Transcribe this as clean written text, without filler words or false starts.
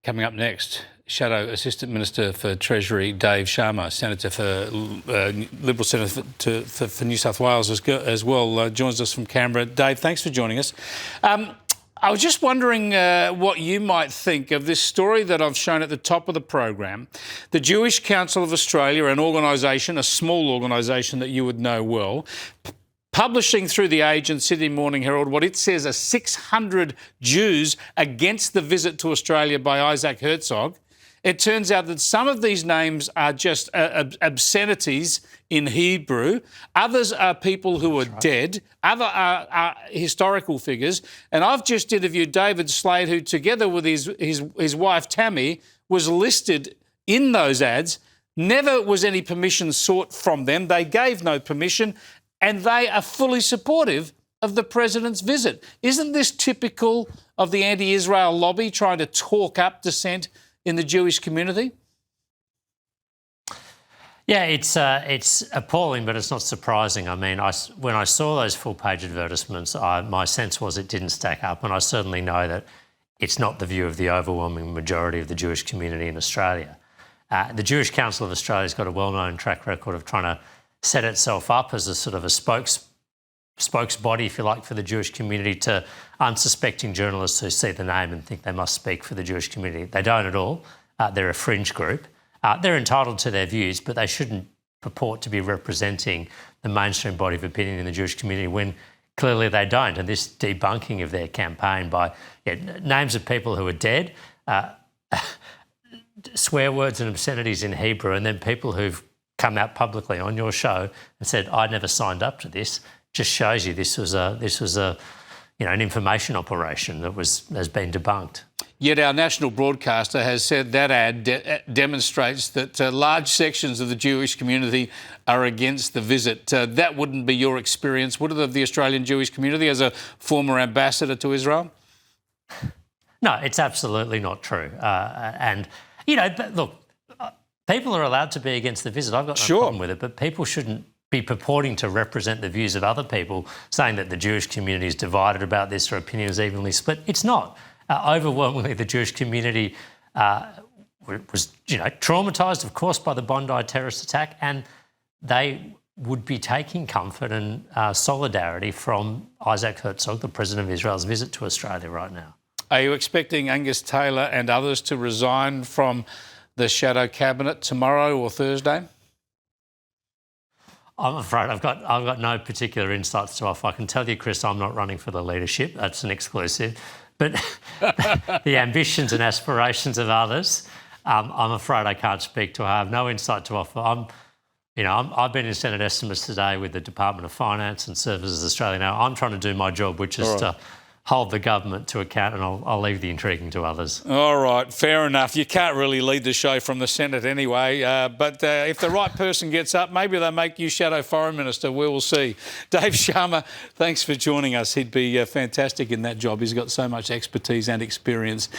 Coming up next, Shadow Assistant Minister for Treasury Dave Sharma, Senator for Liberal Senator for New South Wales as well, joins us from Canberra. Dave, thanks for joining us. I was just wondering what you might think of this story that I've shown at the top of the program. The Jewish Council of Australia, an organisation, a small organisation that you would know well, publishing through The Age and Sydney Morning Herald what it says are 600 Jews against the visit to Australia by Anti-Herzog. It turns out that some of these names are just obscenities in Hebrew. Others are people who are dead. Other are historical figures. And I've just interviewed David Slade, who together with his wife Tammy was listed in those ads. Never was any permission sought from them. They gave no permission. And they are fully supportive of the president's visit. Isn't this typical of the anti-Israel lobby trying to talk up dissent in the Jewish community? Yeah, it's appalling, but it's not surprising. I mean, when I saw those full-page advertisements, my sense was it didn't stack up, and I certainly know that it's not the view of the overwhelming majority of the Jewish community in Australia. The Jewish Council of Australia has got a well-known track record of trying to set itself up as a sort of a spokesbody, if you like, for the Jewish community to unsuspecting journalists who see the name and think they must speak for the Jewish community. They don't at all. They're a fringe group. They're entitled to their views, but they shouldn't purport to be representing the mainstream body of opinion in the Jewish community when clearly they don't. And this debunking of their campaign by names of people who are dead, swear words and obscenities in Hebrew, and then people who've come out publicly on your show and said, I never signed up to this, just shows you this was an information operation that has been debunked. Yet our national broadcaster has said that ad demonstrates that large sections of the Jewish community are against the visit. That wouldn't be your experience, would it, of the Australian Jewish community as a former ambassador to Israel? No, it's absolutely not true. Look, people are allowed to be against the visit. I've got no problem with it, but people shouldn't be purporting to represent the views of other people, saying that the Jewish community is divided about this or opinion is evenly split. It's not. Overwhelmingly, the Jewish community was, traumatised, of course, by the Bondi terrorist attack, and they would be taking comfort and solidarity from Isaac Herzog, the President of Israel's visit to Australia right now. Are you expecting Angus Taylor and others to resign from the shadow cabinet tomorrow or Thursday? I'm afraid I've got no particular insights to offer. I can tell you, Chris, I'm not running for the leadership. That's an exclusive. But the ambitions and aspirations of others, I'm afraid I can't speak to. I have no insight to offer. I've been in Senate estimates today with the Department of Finance and Services Australia now. I'm trying to do my job, which is to hold the government to account, and I'll leave the intriguing to others. All right, fair enough. You can't really lead the show from the Senate anyway, but if the right person gets up, maybe they'll make you Shadow Foreign Minister. We will see. Dave Sharma, thanks for joining us. He'd be fantastic in that job. He's got so much expertise and experience.